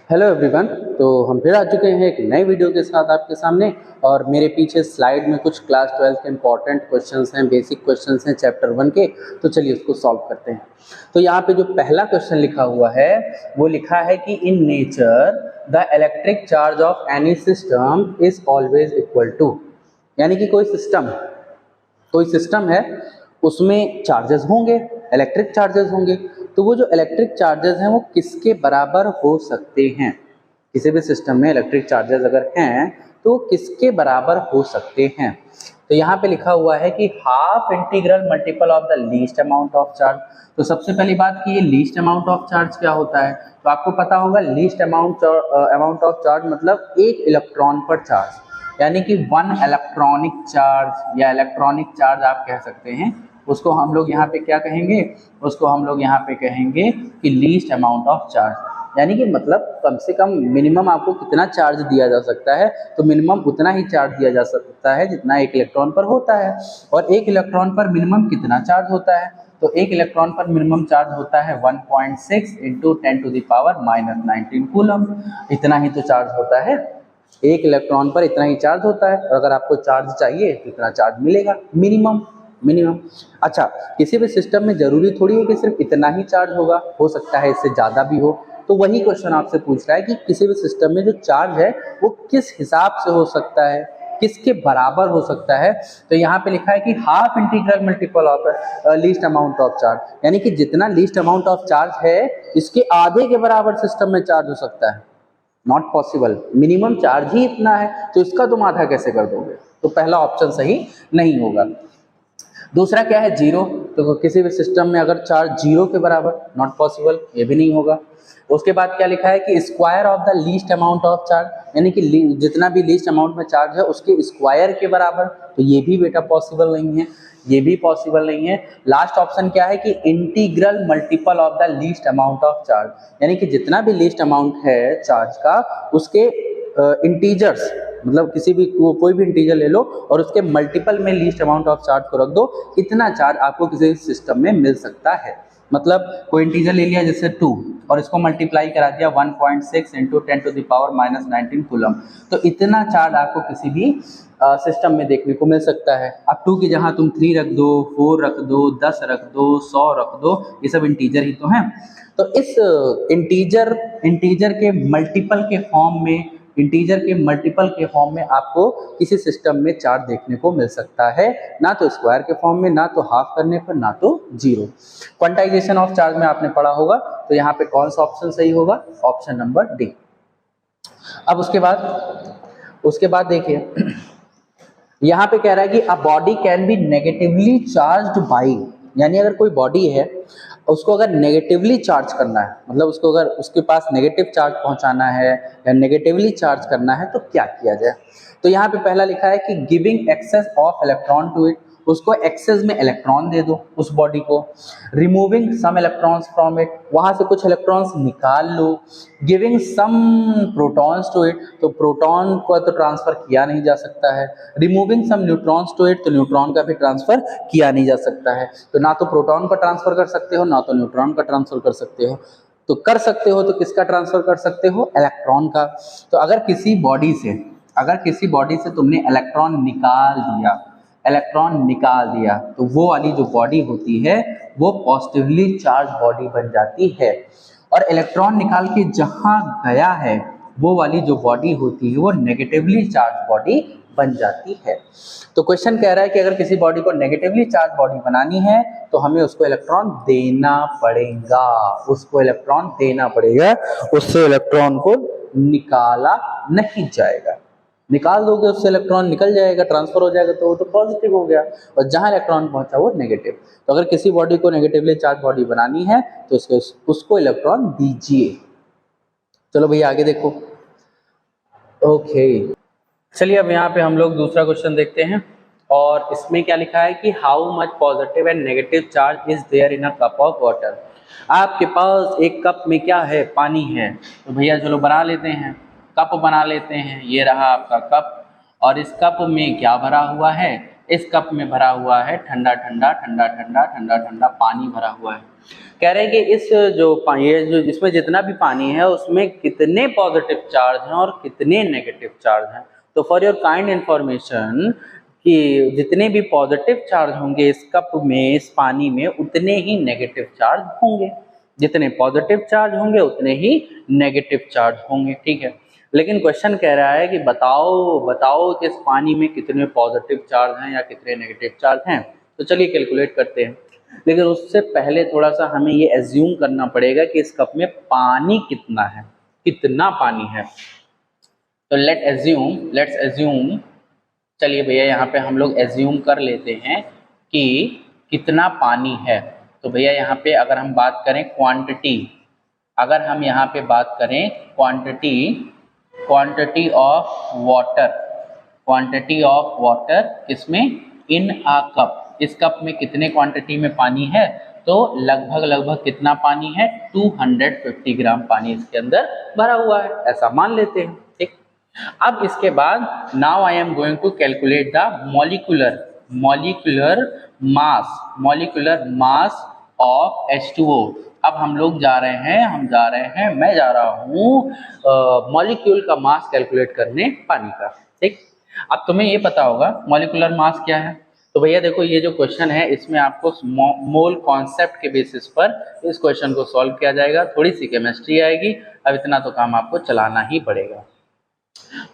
Hello everyone. तो हम फिर आ चुके हैं एक नई वीडियो के साथ आपके सामने। और मेरे पीछे स्लाइड में कुछ क्लास 12 के इंपॉर्टेंट क्वेश्चंस हैं, बेसिक क्वेश्चंस हैं चैप्टर 1 के। तो चलिए उसको सॉल्व करते हैं। तो यहाँ पे जो पहला क्वेश्चन लिखा हुआ है वो लिखा है कि in nature the electric charge of any system is always equal to, यानी कि कोई सिस्टम है उसमें चार्जेस होंगे, इलेक्ट्रिक चार्जेस होंगे। तो वो जो इलेक्ट्रिक चार्जेस हैं वो किसके बराबर हो सकते हैं? किसी भी सिस्टम में इलेक्ट्रिक चार्जेस अगर हैं तो किसके बराबर हो सकते हैं? तो यहाँ पे लिखा हुआ है कि half integral multiple of the least amount of charge. तो सबसे पहली बात कि ये लीस्ट अमाउंट ऑफ चार्ज क्या होता है, तो आपको पता होगा लीस्ट अमाउंट ऑफ चार्ज मतलब एक इलेक्ट्रॉन पर चार्ज, यानी कि वन इलेक्ट्रॉनिक चार्ज या इलेक्ट्रॉनिक चार्ज आप कह सकते हैं। उसको हम लोग यहाँ पे क्या कहेंगे? उसको हम लोग यहाँ पे कहेंगे कि लीस्ट अमाउंट ऑफ चार्ज, यानी कि मतलब कम से कम मिनिमम आपको कितना चार्ज दिया जा सकता है, तो मिनिमम उतना ही चार्ज दिया जा सकता है जितना एक इलेक्ट्रॉन पर होता है। और एक इलेक्ट्रॉन पर मिनिमम कितना चार्ज होता है? तो एक इलेक्ट्रॉन पर मिनिमम चार्ज होता है 1.6 इंटू 10⁻⁻19 कूलम। इतना ही तो चार्ज होता है, एक इलेक्ट्रॉन पर इतना ही चार्ज होता है। और अगर आपको चार्ज चाहिए तो इतना चार्ज मिलेगा मिनिमम। अच्छा, किसी भी सिस्टम में जरूरी थोड़ी है कि सिर्फ इतना ही चार्ज होगा, हो सकता है इससे ज़्यादा भी हो। तो वही क्वेश्चन आपसे पूछ रहा है कि किसी भी सिस्टम में जो चार्ज है वो किस हिसाब से हो सकता है, किसके बराबर हो सकता है। तो यहाँ पे लिखा है कि half integral multiple of least amount of charge, यानी कि जितना लीस्ट अमाउंट ऑफ चार्ज है इसके आधे के बराबर सिस्टम में चार्ज हो सकता है। नॉट पॉसिबल, मिनिमम चार्ज ही इतना है तो इसका तुम आधा कैसे कर दोगे? तो पहला ऑप्शन सही नहीं होगा। दूसरा क्या है? जीरो। तो किसी भी सिस्टम में अगर चार्ज जीरो के बराबर, नॉट पॉसिबल, ये भी नहीं होगा। उसके बाद क्या लिखा है कि square of the least amount of charge, यानी कि जितना भी लीस्ट अमाउंट में चार्ज है उसके स्क्वायर के बराबर, तो ये भी बेटा पॉसिबल नहीं है, ये भी पॉसिबल नहीं है। लास्ट ऑप्शन क्या है कि integral multiple of the least amount of charge, यानी कि जितना भी लीस्ट अमाउंट है चार्ज का उसके इंटीजर्स, मतलब किसी भी कोई भी इंटीजर ले लो और उसके मल्टीपल में लीस्ट अमाउंट ऑफ चार्ज को रख दो, इतना चार्ज आपको किसी सिस्टम में मिल सकता है। मतलब कोई इंटीजर ले लिया जैसे 2 और इसको मल्टीप्लाई करा दिया 1.6 इंटू 10⁻⁻19 कूलम, तो इतना चार्ज आपको किसी भी सिस्टम में देखने को मिल सकता है। अब 2 की जगह तुम 3 रख दो, 4 रख दो, 10 रख दो, 100 रख दो, ये सब इंटीजर ही तो हैं। तो इस इंटीजर के मल्टीपल के फॉर्म में आपको किसी सिस्टम में चार्ज देखने को मिल सकता है, ना तो स्क्वायर के फॉर्म में, ना तो हाफ करने पर, ना तो जीरो। क्वांटाइजेशन ऑफ चार्ज में आपने पढ़ा होगा, तो यहाँ पे कौन सा ऑप्शन सही होगा? Option number D. अब उसके बाद देखिए यहाँ पे कह रहा है कि a body can be negatively charged by, यानी अगर कोई बॉडी है उसको अगर नेगेटिवली चार्ज करना है, मतलब उसको अगर उसके पास नेगेटिव चार्ज पहुंचाना है या नेगेटिवली चार्ज करना है तो क्या किया जाए? तो यहाँ पे पहला लिखा है कि giving access of electron to it, उसको एक्सेस में इलेक्ट्रॉन दे दो उस बॉडी को। Removing some electrons from it, वहां से कुछ इलेक्ट्रॉन्स निकाल लो। Giving some protons to it, तो प्रोटॉन को तो ट्रांसफर किया नहीं जा सकता है। Removing some neutrons to it, तो न्यूट्रॉन का भी ट्रांसफर किया नहीं जा सकता है। तो ना तो प्रोटॉन का ट्रांसफर कर सकते हो, ना तो न्यूट्रॉन का ट्रांसफर कर सकते हो। तो कर सकते हो तो किसका ट्रांसफर कर सकते हो? इलेक्ट्रॉन का। तो अगर किसी बॉडी से तुमने इलेक्ट्रॉन निकाल दिया तो वो वाली जो बॉडी होती है वो पॉजिटिवली चार्ज बॉडी बन जाती है। और इलेक्ट्रॉन निकाल के जहां गया है वो वाली जो बॉडी होती है वो नेगेटिवली चार्ज बॉडी बन जाती है। तो क्वेश्चन कह रहा है कि अगर किसी बॉडी को नेगेटिवली चार्ज बॉडी बनानी है तो हमें उसको इलेक्ट्रॉन देना पड़ेगा, उससे इलेक्ट्रॉन को निकाला नहीं जाएगा। निकाल दोगे उससे इलेक्ट्रॉन निकल जाएगा, ट्रांसफर हो जाएगा, तो वो तो पॉजिटिव हो गया, और जहां इलेक्ट्रॉन पहुंचा वो नेगेटिव। तो अगर किसी बॉडी को नेगेटिवली चार्ज बॉडी बनानी है तो उसको इलेक्ट्रॉन दीजिए। चलो भैया आगे देखो। ओके, चलिए अब यहाँ पे हम लोग दूसरा क्वेश्चन देखते हैं। और इसमें क्या लिखा है कि how much positive and negative charge is there in a cup of water. आपके पास एक कप में क्या है? पानी है। तो भैया चलो बना लेते हैं, कप बना लेते हैं। ये रहा आपका कप, और इस कप में क्या भरा हुआ है? इस कप में भरा हुआ है ठंडा ठंडा पानी भरा हुआ है। कह रहे हैं कि इस जो पानी है, जो इसमें जितना भी पानी है उसमें कितने पॉजिटिव चार्ज हैं और कितने नेगेटिव चार्ज हैं। तो फॉर योर काइंड इंफॉर्मेशन कि जितने भी पॉजिटिव चार्ज होंगे इस कप में, इस पानी में, उतने ही नेगेटिव चार्ज होंगे। जितने पॉजिटिव चार्ज होंगे उतने ही नेगेटिव चार्ज होंगे, ठीक है। लेकिन क्वेश्चन कह रहा है कि बताओ कि इस पानी में कितने पॉजिटिव चार्ज हैं या कितने नेगेटिव चार्ज हैं। तो चलिए कैलकुलेट करते हैं। लेकिन उससे पहले थोड़ा सा हमें ये एज्यूम करना पड़ेगा कि इस कप में पानी कितना है, कितना पानी है। तो लेट्स एज्यूम, चलिए भैया यहाँ पे हम लोग एज्यूम कर लेते हैं कि कितना पानी है। तो भैया यहाँ पे अगर हम बात करें क्वांटिटी, अगर हम यहाँ पे बात करें क्वांटिटी ऑफ वाटर किसमें, इन अ कप, इस कप में कितने क्वांटिटी में पानी है, तो लगभग कितना पानी है, 250 ग्राम पानी इसके अंदर भरा हुआ है, ऐसा मान लेते हैं, ठीक। अब इसके बाद now I am going to calculate the molecular mass of H2O। अब हम लोग जा रहे हैं, मैं जा रहा हूँ मॉलिक्यूल का मास कैलकुलेट करने पानी का, ठीक। अब तुम्हें ये पता होगा मॉलिक्यूलर मास क्या है। तो भैया देखो ये जो क्वेश्चन है इसमें आपको मोल कॉन्सेप्ट के बेसिस पर इस क्वेश्चन को सॉल्व किया जाएगा। थोड़ी सी केमिस्ट्री आएगी, अब इतना तो काम आपको चलाना ही पड़ेगा।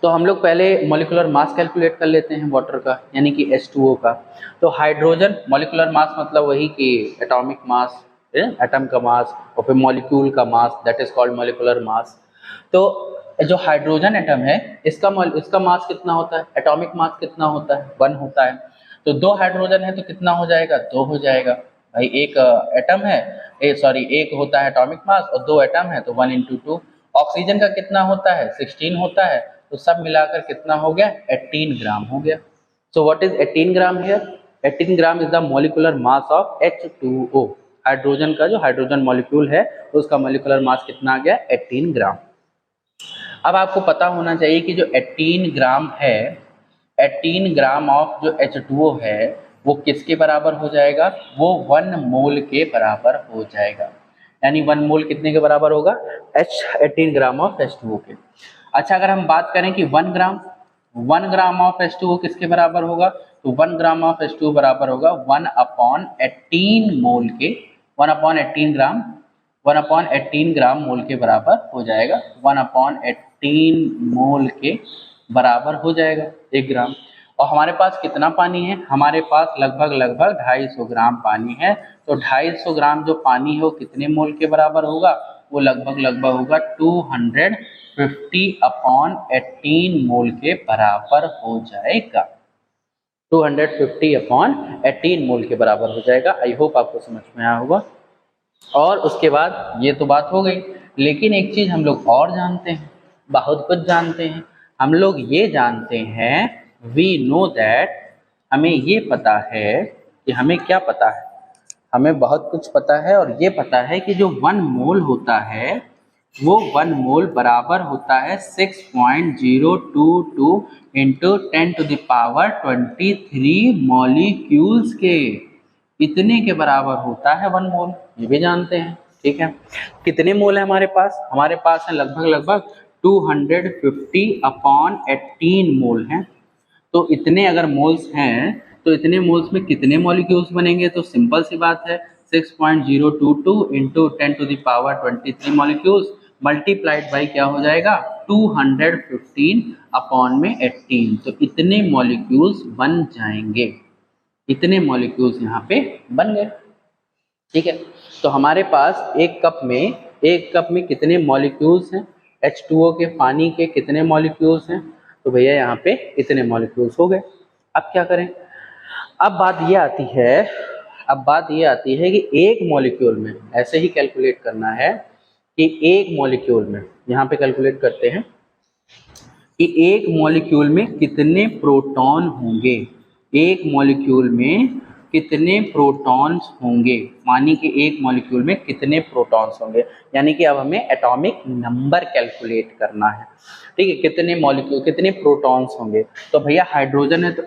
तो हम लोग पहले मॉलिक्यूलर मास कैलकुलेट कर लेते हैं वाटर का, यानी कि H2O का। तो हाइड्रोजन मॉलिक्यूलर मास मतलब वही कि एटॉमिक मास, एटम का मास, और फिर मॉलिक्यूल का mass, that is called molecular mass. तो जो हाइड्रोजन एटम है इसका मास कितना होता है, एटॉमिक मास कितना होता है, 1 होता है। तो 2 हाइड्रोजन है तो कितना हो जाएगा, 2 हो जाएगा भाई। एक एटम है, एक होता है एटॉमिक मास और 2 एटम है तो 1 × 2। ऑक्सीजन का कितना होता है, 16 होता है। तो सब मिलाकर कितना हो गया, 18 ग्राम हो गया। So what is 18 gram here, 18 gram is the molecular mass of H2O। Hydrogen का जो हाइड्रोजन मॉलिक्यूल है उसका मॉलिक्यूलर मास कितना आ गया, 18 ग्राम। अब आपको पता होना चाहिए कि जो 18 ग्राम है, 18 ग्राम ऑफ जो H2O है वो किसके बराबर हो जाएगा, वो 1 मोल के बराबर हो जाएगा। यानी 1 मोल कितने के बराबर होगा, 18 ग्राम ऑफ H2O के। अच्छा अगर हम बात करें कि 1 ग्राम ऑफ H2O किसके बराबर होगा, तो 1 ग्राम ऑफ H2O बराबर होगा 1/18 मोल के, 1/18 ग्राम मोल के बराबर हो जाएगा, 1/18 मोल के बराबर हो जाएगा 1 ग्राम। और हमारे पास कितना पानी है, हमारे पास लगभग 250 ग्राम पानी है। तो 250 ग्राम जो पानी है वो कितने मोल के बराबर होगा, वो लगभग होगा 250/18 मोल के बराबर हो जाएगा, 250/18 मोल के बराबर हो जाएगा। आई होप आपको समझ में आया होगा। और उसके बाद ये तो बात हो गई, लेकिन एक चीज हम लोग और जानते हैं, बहुत कुछ जानते हैं। हम लोग ये जानते हैं, वी नो दैट, हमें ये पता है कि हमें क्या पता है, हमें बहुत कुछ पता है। और ये पता है कि जो 1 मोल होता है वो 1 मोल बराबर होता है 6.022 × 10⁻23 मॉलिक्यूल्स के, इतने के बराबर होता है 1 मोल, ये भी जानते हैं, ठीक है। कितने मोल है हमारे पास है लगभग 250/18 मोल हैं। तो इतने अगर मोल्स हैं तो इतने मोल्स में कितने मॉलिक्यूल्स बनेंगे, तो सिंपल सी बात है 6.022 × 10⁻23 मॉलिक्यूल्स मल्टीप्लाइड बाई क्या हो जाएगा, 215/18। तो इतने मॉलिक्यूल्स बन जाएंगे, इतने मॉलिक्यूल्स यहाँ पे बन गए, ठीक है। तो हमारे पास एक कप में कितने मॉलिक्यूल्स हैं, H2O के पानी के कितने मॉलिक्यूल्स हैं, तो भैया यहाँ पे इतने मॉलिक्यूल्स हो गए। अब क्या करें, अब बात ये आती है कि एक मॉलिक्यूल में ऐसे ही कैलकुलेट करना है कि एक मॉलिक्यूल में, यहाँ पे कैलकुलेट करते हैं कि एक मॉलिक्यूल में कितने प्रोटॉन होंगे, एक मॉलिक्यूल में कितने प्रोटॉन्स होंगे, पानी के एक मॉलिक्यूल में कितने प्रोटॉन्स होंगे। यानी कि अब हमें एटॉमिक नंबर कैलकुलेट करना है, ठीक है, कितने मॉलिक्यूल कितने प्रोटॉन्स होंगे। तो भैया हाइड्रोजन है तो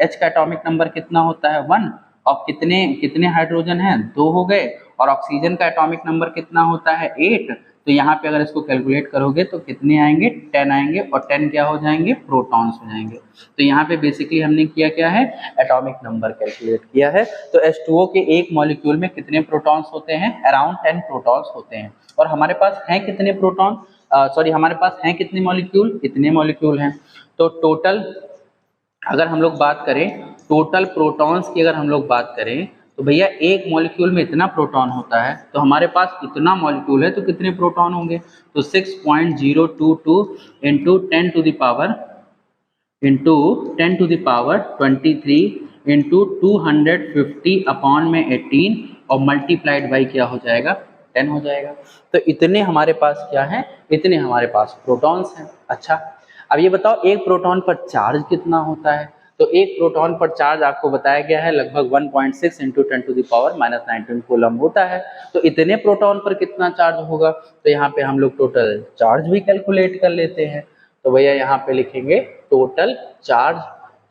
H का एटॉमिक नंबर कितना होता है, 1, और कितने हाइड्रोजन हैं, 2 हो गए, और ऑक्सीजन का एटॉमिक नंबर कितना होता है 8, तो यहाँ पे अगर इसको कैलकुलेट करोगे तो कितने आएंगे 10 आएंगे, और 10 क्या हो जाएंगे प्रोटॉन्स हो जाएंगे। तो यहाँ पे बेसिकली हमने किया क्या है एटॉमिक नंबर कैलकुलेट किया है। तो H2O के एक मॉलिक्यूल में कितने प्रोटॉन्स होते हैं, अराउंड 10 प्रोटॉन्स होते हैं। और हमारे पास हैं कितने प्रोटॉन, हमारे पास हैं कितने मॉलिक्यूल, इतने मॉलिक्यूल हैं। तो टोटल अगर हम लोग बात करें टोटल प्रोटॉन्स की, अगर हम लोग बात करें तो भैया एक मॉलिक्यूल में इतना प्रोटॉन होता है, तो हमारे पास इतना मॉलिक्यूल है तो कितने प्रोटॉन होंगे, तो 6.022 into 10 to the power 23 into 250 upon में 18 और मल्टीप्लाइड बाई क्या हो जाएगा 10 हो जाएगा। तो इतने हमारे पास क्या है, इतने हमारे पास प्रोटॉन्स हैं। अच्छा अब ये बताओ एक प्रोटॉन पर चार्ज कितना होता है, तो एक प्रोटॉन पर चार्ज आपको बताया गया है लगभग 1.6 into 10 to the power -19 coulomb होता है। तो इतने प्रोटॉन पर कितना चार्ज होगा, तो यहाँ पे हम लोग टोटल चार्ज भी कैलकुलेट कर लेते हैं। तो भैया यहाँ पे लिखेंगे टोटल चार्ज।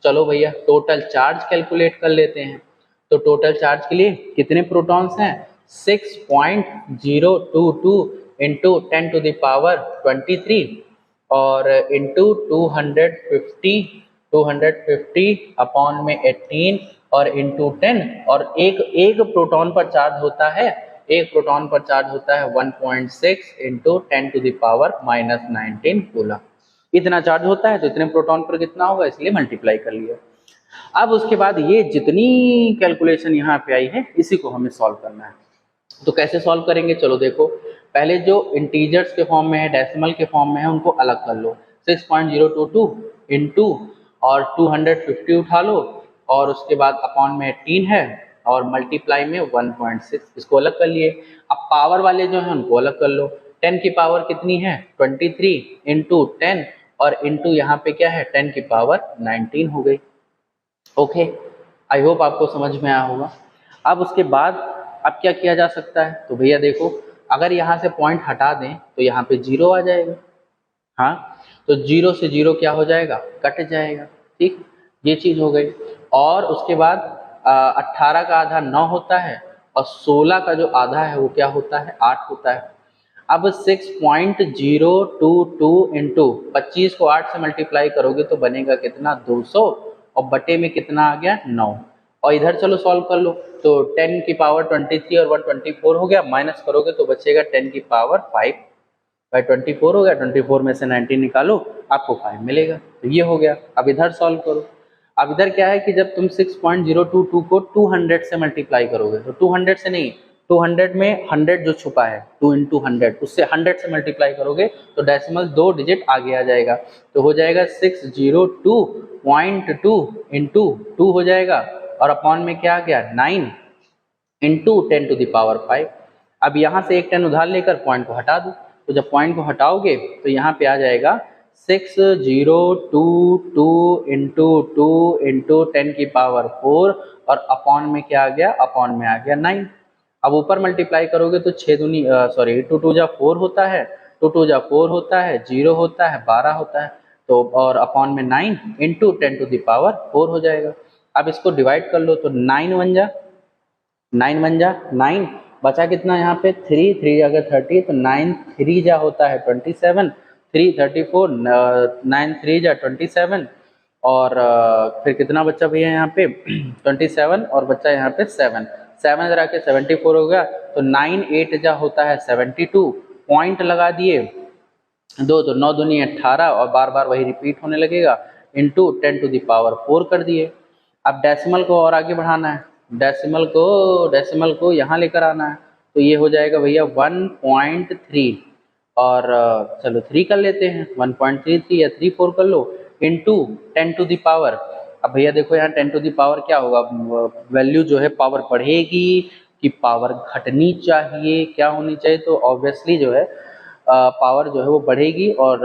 चलो भैया टोटल चार्ज कैलकुलेट कर लेते हैं। तो टोटल चार्ज के लिए कितने प्रोटॉन्स हैं 6.022 इंटू 10 टू द पावर 23 और इंटू 250 अपॉन में 18 और इंटू 10, और एक प्रोटॉन पर चार्ज होता है 1.6 into 10 to the power -19 coulomb. इतना चार्ज होता है तो इतने प्रोटॉन पर कितना होगा, इसलिए मल्टीप्लाई कर लिया। अब उसके बाद ये जितनी कैलकुलेशन यहाँ पे आई है इसी को हमें सॉल्व करना है। तो कैसे सॉल्व करेंगे, चलो देखो पहले जो इंटीजर्स के फॉर्म में है डेसिमल के फॉर्म में है उनको अलग कर लो। 6.022 इंटू और 250 उठा लो और उसके बाद अपॉन में 18 है और मल्टीप्लाई में 1.6, इसको अलग कर लिए। अब पावर वाले जो हैं उनको अलग कर लो। 10 की पावर कितनी है 23 इंटू 10 और इंटू यहाँ पे क्या है 10 की पावर 19 हो गई। ओके आई होप आपको समझ में आया होगा। अब उसके बाद अब क्या किया जा सकता है, तो भैया देखो अगर यहाँ से पॉइंट हटा दें तो यहाँ पे 0 आ जाएगा। हाँ तो 0 से 0 क्या हो जाएगा कट जाएगा, ठीक ये चीज हो गई। और उसके बाद 18 का आधा 9 होता है और 16 का जो आधा है वो क्या होता है 8 होता है। अब 6.022 इंटू 25 को 8 से मल्टीप्लाई करोगे तो बनेगा कितना 200 और बटे में कितना आ गया 9। और इधर चलो सॉल्व कर लो तो 10 की पावर 23 और 124 हो गया, माइनस करोगे तो बचेगा 10 की पावर 5 बाई 24 हो गया। 24 में से 19 निकालो आपको 5 मिलेगा, तो ये हो गया। अब इधर सॉल्व करो। अब इधर क्या है कि जब तुम 6.022 को 200 से मल्टीप्लाई करोगे तो 200 से नहीं, 200 में 100 जो छुपा है 2 इंटू 100 उससे 100 से मल्टीप्लाई करोगे तो डेसिमल 2 डिजिट आगे आ जाएगा, तो हो जाएगा 602.2 इंटू 2 हो जाएगा और अपॉन में क्या आ गया 9 इंटू 10 टू द पावर 5। अब यहाँ से एक 10 उधार लेकर पॉइंट को हटा दो, तो जब पॉइंट को हटाओगे तो यहाँ पे आ जाएगा 6022 इंटू 2 इंटू 10 की पावर 4 और अपॉन में क्या आ गया, अपॉन में आ गया 9। अब ऊपर मल्टीप्लाई करोगे तो 6 दूनी 2 2 जा 4 होता है, 2 2 जा 4 होता है, 0 होता है, 12 होता है, तो और अपॉन में 9 इंटू 10 टू द पावर 4 हो जाएगा। अब इसको डिवाइड कर लो तो 9 वन जा 9 बचा कितना यहाँ पे 3 3 अगर 30 तो 9 3 जा होता है 27, 3 34 9 3 जा 27 और फिर कितना बच्चा भैया यहाँ पे 27 और बच्चा यहाँ पे 7 जरा के 74 हो गया, तो 9 8 जा होता है 72, पॉइंट लगा दिए 2 तो 9 दूनी 18 और बार बार वही रिपीट होने लगेगा इंटू 10 टू द पावर 4 कर दिए। अब डेसिमल को और आगे बढ़ाना है, डेसिमल को यहाँ लेकर आना है, तो ये हो जाएगा भैया 1.3 और चलो 3 कर लेते हैं 1.33 या 34 कर लो इंटू 10 टू द पावर। अब भैया देखो यहाँ 10 टू द पावर क्या होगा, वैल्यू जो है पावर बढ़ेगी कि पावर घटनी चाहिए, क्या होनी चाहिए, तो ऑब्वियसली जो है पावर जो है वो बढ़ेगी और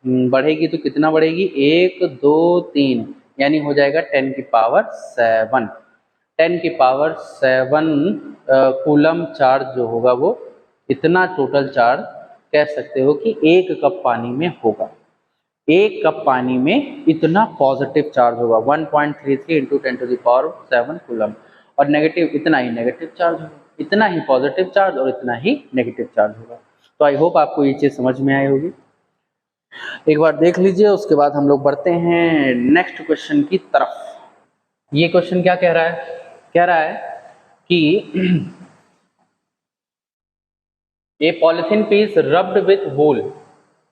बढ़ेगी तो कितना बढ़ेगी 1 2 3 यानी हो जाएगा 10 की पावर 7, 10 की पावर 7 कूलम चार्ज जो होगा वो इतना टोटल चार्ज कह सकते हो कि 1 कप पानी में होगा। 1 कप पानी में इतना पॉजिटिव चार्ज होगा 1.33 into 10 to the power 7 coulomb और नेगेटिव इतना ही नेगेटिव चार्ज होगा। इतना ही पॉजिटिव चार्ज और इतना ही नेगेटिव चार्ज होगा। तो आई होप आपको ये चीज समझ में आई होगी। एक बार देख लीजिए, उसके बाद हम लोग बढ़ते हैं नेक्स्ट क्वेश्चन की तरफ। ये क्वेश्चन क्या कह रहा है? कह रहा है कि a polythene piece rubbed with wool,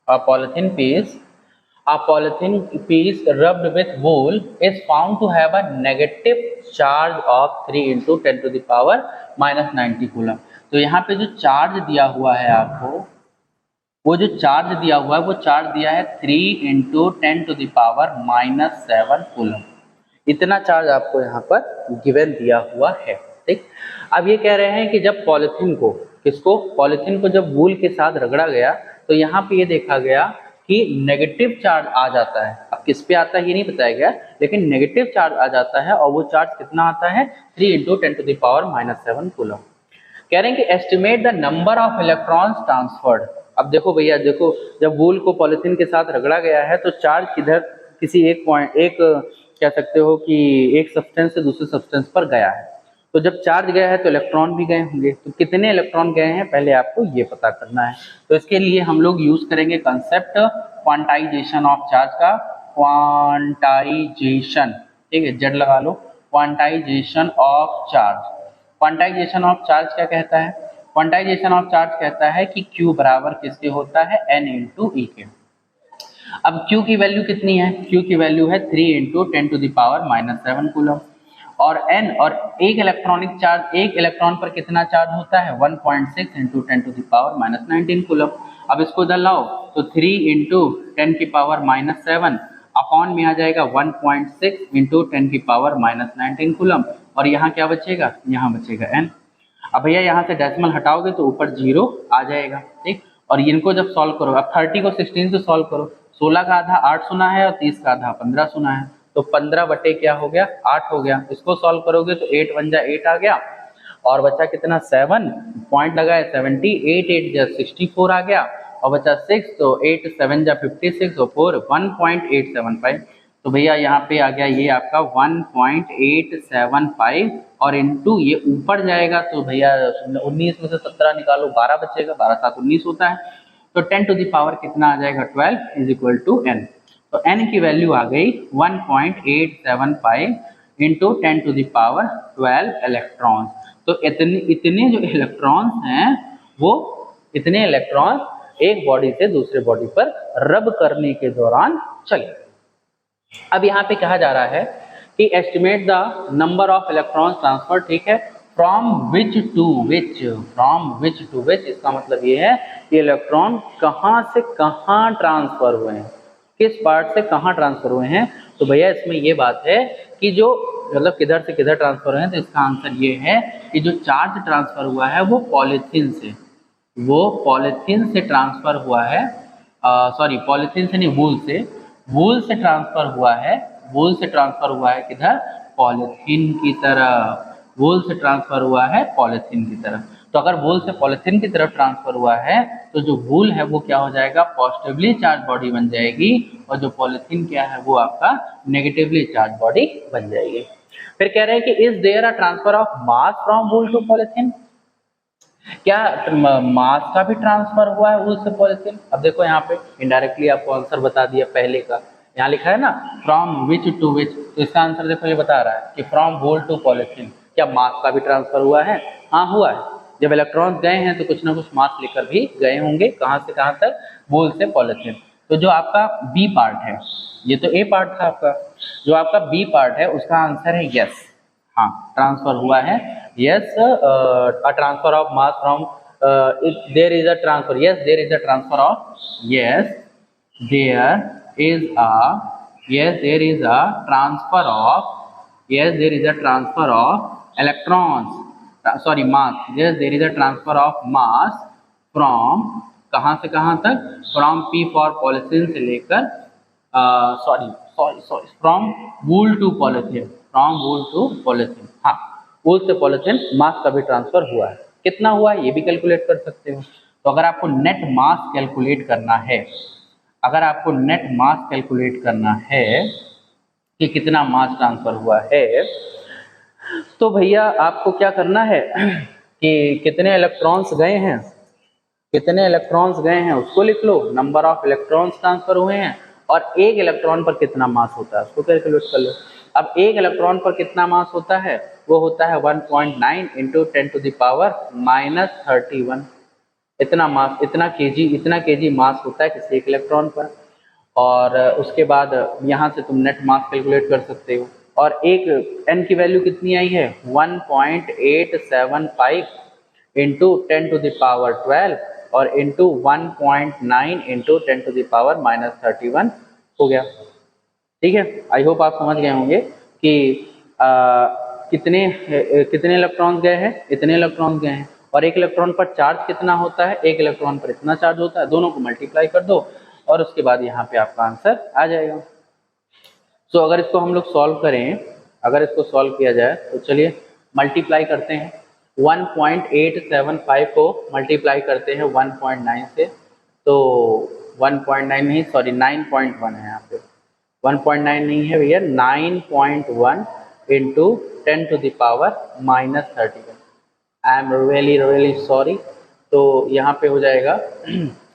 a polythene piece rubbed with wool is found to have a negative charge of 3 into 10 to the power minus 90 coulomb. तो यहाँ पे जो चार्ज दिया हुआ है आपको, वो जो चार्ज दिया हुआ है वो चार्ज दिया है 3 into 10 to the power minus 7 coulomb. इतना चार्ज आपको यहाँ पर गिवन दिया हुआ है। ठीक, अब ये कह रहे हैं कि जब पॉलिथीन को, किसको, पॉलिथीन को जब वूल के साथ रगड़ा गया तो यहाँ पे ये देखा गया कि नेगेटिव चार्ज आ जाता है। अब किस पे आता है ये नहीं बताया गया, लेकिन नेगेटिव चार्ज आ जाता है और वो चार्ज कितना आता है 3 into 10 to the power minus 7 coulomb. कह रहे हैं कि estimate the number of electrons transferred. अब देखो भैया, देखो जब वूल को पॉलिथीन के साथ रगड़ा गया है तो चार्ज किधर, किसी एक पॉइंट, एक कह सकते हो कि एक सब्सटेंस से दूसरे सब्सटेंस पर गया है। तो जब चार्ज गया है तो इलेक्ट्रॉन भी गए होंगे, तो कितने इलेक्ट्रॉन गए हैं पहले आपको ये पता करना है। तो इसके लिए हम लोग यूज करेंगे कंसेप्ट क्वांटाइजेशन ऑफ चार्ज का। क्वांटाइजेशन, ठीक है, जेड लगा लो, quantization of charge. Quantization of charge क्या कहता है? क्वांटाइजेशन ऑफ चार्ज कहता है कि Q बराबर किसके होता है, N into E के। अब Q की वैल्यू कितनी है? Q की वैल्यू है 3 into 10 to the power minus 7 coulomb. और N, और एक इलेक्ट्रॉनिक चार्ज, एक इलेक्ट्रॉन पर कितना चार्ज होता है 1.6 into 10 to the power minus 19 coulomb. अब इसको इधर लाओ तो 3 into 10 की पावर minus 7 अपॉन में आ जाएगा 1.6 into 10 की पावर minus 19 कूलम। और यहाँ क्या बचेगा? यहाँ बचेगा N। अब भैया यहाँ से डेसिमल हटाओगे तो ऊपर 0 आ जाएगा। ठीक, और इनको जब सॉल्व करो, अब 30 को 16 से सॉल्व करो, 16 का आधा 8 सुना है और 30 का आधा 15 सुना है, तो 15 बटे क्या हो गया, 8 हो गया। इसको सॉल्व करोगे तो 8 1 जा 8 आ गया और बचा कितना 7, पॉइंट लगाए 70, 8 8 जा 64 आ गया और बचा 6, तो 8 7 जा 56 और 4 1.875। तो भैया यहाँ पे आ गया ये आपका 1.875 और इनटू ये ऊपर जाएगा तो भैया 19 में से 17 निकालो 12 बचेगा, 12 7 19 होता है। तो 10 टू द पावर कितना आ जाएगा 12 इज इक्वल टू n। तो n की वैल्यू आ गई 1.875 into 10 to the power 12 electrons. तो इतने जो इलेक्ट्रॉन्स हैं वो इतने इलेक्ट्रॉन्स एक बॉडी से दूसरे बॉडी पर रब करने के दौरान चले। अब यहाँ पे कहा जा रहा है कि estimate the number of electrons transfer, ठीक है, from which to which, from which to which, इसका मतलब ये है कि इलेक्ट्रॉन कहाँ से कहाँ ट्रांसफर हुए हैं, किस पार्ट से कहाँ ट्रांसफर हुए हैं। तो भैया इसमें ये बात है कि जो मतलब किधर से किधर ट्रांसफर हुए हैं, तो इसका आंसर ये है कि जो चार्ज ट्रांसफर हुआ है वो पॉलीथीन से, वो पॉलीथीन से ट्रांसफर हुआ है, सॉरी पॉलीथीन से नहीं, वूल से, वूल से ट्रांसफर हुआ है, वूल से ट्रांसफर हुआ है किधर, पॉलीथीन की तरफ, वूल से ट्रांसफर हुआ है पॉलीथीन की तरफ। तो अगर वूल से पॉलीथीन की तरफ ट्रांसफर हुआ है तो जो वूल है वो क्या हो जाएगा, पॉजिटिवली चार्ज बॉडी बन जाएगी और जो पॉलीथीन क्या है वो आपका नेगेटिवली चार्ज बॉडी बन जाएगी। फिर कह रहे हैं कि is there a transfer of mass from wool to polythene, क्या मास का भी ट्रांसफर हुआ है वूल से पॉलीथीन। अब देखो यहाँ पे इनडायरेक्टली आपको आंसर बता दिया पहले का, यहाँ लिखा है ना फ्रॉम विच टू विच, तो इसका आंसर देखो ये बता रहा है कि फ्रॉम वूल टू पॉलीथीन, क्या मास का भी ट्रांसफर हुआ है? हाँ हुआ है। जब इलेक्ट्रॉन्स गए हैं तो कुछ ना कुछ मास लेकर भी गए होंगे, कहाँ से कहाँ तक, वूल से पॉलीथीन। तो जो आपका बी पार्ट है, ये तो ए पार्ट था आपका, जो आपका बी पार्ट है उसका आंसर है यस, हाँ ट्रांसफर हुआ है, yes, a transfer of mass from, there is a transfer, yes there is a transfer of, yes there is a, yes there is a transfer of, yes there is a transfer of electrons, sorry mass, yes there is a transfer of mass from कहाँ से कहाँ तक, from P for polythene से लेकर sorry from wool to polythene, from wool to polythene, हाँ wool से polythene मास का भी ट्रांसफर हुआ है। कितना हुआ है ये भी कैलकुलेट कर सकते हो। तो अगर आपको नेट मास कैलकुलेट करना है, अगर आपको नेट मास कैलकुलेट करना है कि कितना मास ट्रांसफर हुआ है, तो भैया आपको क्या करना है कि कितने इलेक्ट्रॉन्स गए हैं, कितने इलेक्ट्रॉन्स गए हैं उसको लिख लो, नंबर ऑफ इलेक्ट्रॉन्स ट्रांसफर हुए हैं, और एक इलेक्ट्रॉन पर कितना मास होता है उसको कैलकुलेट कर लो। अब एक इलेक्ट्रॉन पर कितना मास होता है, वो होता है 1.9 इंटू 10 टू द पावर -31। इतना मास, इतना केजी मास होता है किसी एक इलेक्ट्रॉन पर। और उसके बाद यहाँ से तुम नेट मास कैलकुलेट कर सकते हो। और एक n की वैल्यू कितनी आई है 1.875 इंटू 10 टू द पावर 12 और into 1.9 into 10 to the power -31 हो गया। ठीक है, आई होप आप समझ गए होंगे कि कितने इलेक्ट्रॉन्स गए हैं, इतने इलेक्ट्रॉन्स गए हैं। और एक इलेक्ट्रॉन पर चार्ज कितना होता है, एक इलेक्ट्रॉन पर इतना चार्ज होता है, दोनों को मल्टीप्लाई कर दो और उसके बाद यहाँ पे आपका आंसर आ जाएगा। सो अगर इसको हम लोग सॉल्व करें, अगर इसको सॉल्व किया जाए तो चलिए मल्टीप्लाई करते हैं। 1.875 को मल्टीप्लाई करते हैं 1.9 से, तो 1.9 नहीं, सॉरी 9.1 है यहाँ पे, 1.9 नहीं है भैया, 9.1 into 10 to the power -31। I am really sorry. तो यहाँ पे हो जाएगा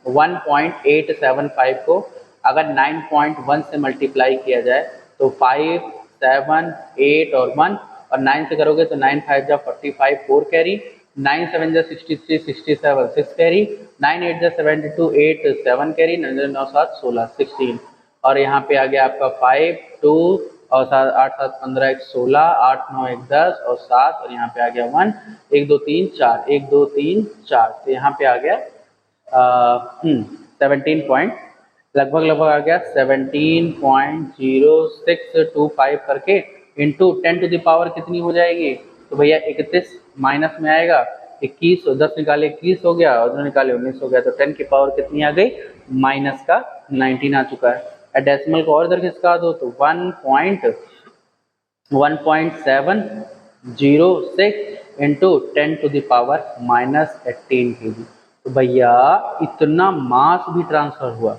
1.875 को अगर 9.1 से मल्टीप्लाई किया जाए तो 5, 7, 8 और 1, और 9 से करोगे तो 9 5 जा 45, 4 कैरी, 9 7 जा 63, 67, 6 कैरी, 9 8 जा 72, 8 7 कैरी, 9 9 7 16, 16। और यहाँ पे आ गया आपका 5, 2 और 8 7 15 1 16, 8 9 1 10 और 7, और यहाँ पे आ गया 1 1 2 3 4, 1 2 3 4, तो यहाँ पे आ गया 17 पॉइंट, लगभग आ गया 17.0625 करके इंटू 10 टू द पावर कितनी हो जाएगी, तो भैया 31 माइनस में आएगा 21, और 10 निकाले 21 हो गया, और 2 निकाले 19 हो गया, तो 10 की पावर कितनी आ गई, माइनस का 19 आ चुका है। डेसिमल को और इधर खिसका दो तो 1.706 into 10 to the power -18 kg. तो भैया इतना मास भी ट्रांसफर हुआ।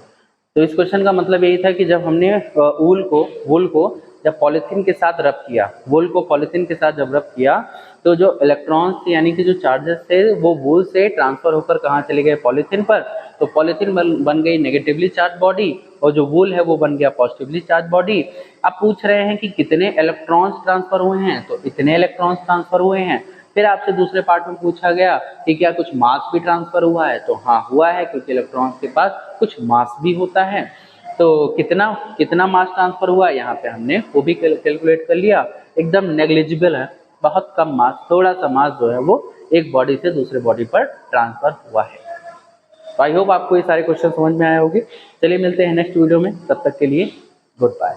तो इस क्वेश्चन का मतलब यही था कि जब हमने वूल को जब पॉलीथीन के साथ रब किया, वूल को पॉलीथीन के साथ जब रब किया, तो जो इलेक्ट्रॉन्स थे यानी कि जो चार्जेस थे वो वूल से ट्रांसफर होकर कहाँ चले गए, पॉलीथीन पर। तो पॉलीथीन बन गई नेगेटिवली चार्ज बॉडी और जो वूल है वो बन गया पॉजिटिवली चार्ज बॉडी। अब पूछ रहे हैं कि कितने इलेक्ट्रॉन्स ट्रांसफर हुए हैं, तो इतने इलेक्ट्रॉन्स ट्रांसफर हुए हैं। फिर आपसे दूसरे पार्ट में पूछा गया कि क्या कुछ मास भी ट्रांसफर हुआ है, तो हाँ हुआ है, क्योंकि इलेक्ट्रॉन्स के पास कुछ मास भी होता है। तो कितना मास ट्रांसफर हुआ यहाँ पे हमने वो भी कैलकुलेट कर लिया, एकदम नेग्लिजिबल है, बहुत कम मास, थोड़ा सा मास जो है वो एक बॉडी से दूसरे बॉडी पर ट्रांसफर हुआ है। तो आई होप आपको ये सारे क्वेश्चन समझ में आए होंगे। चलिए मिलते हैं नेक्स्ट वीडियो में, तब तक के लिए गुड बाय।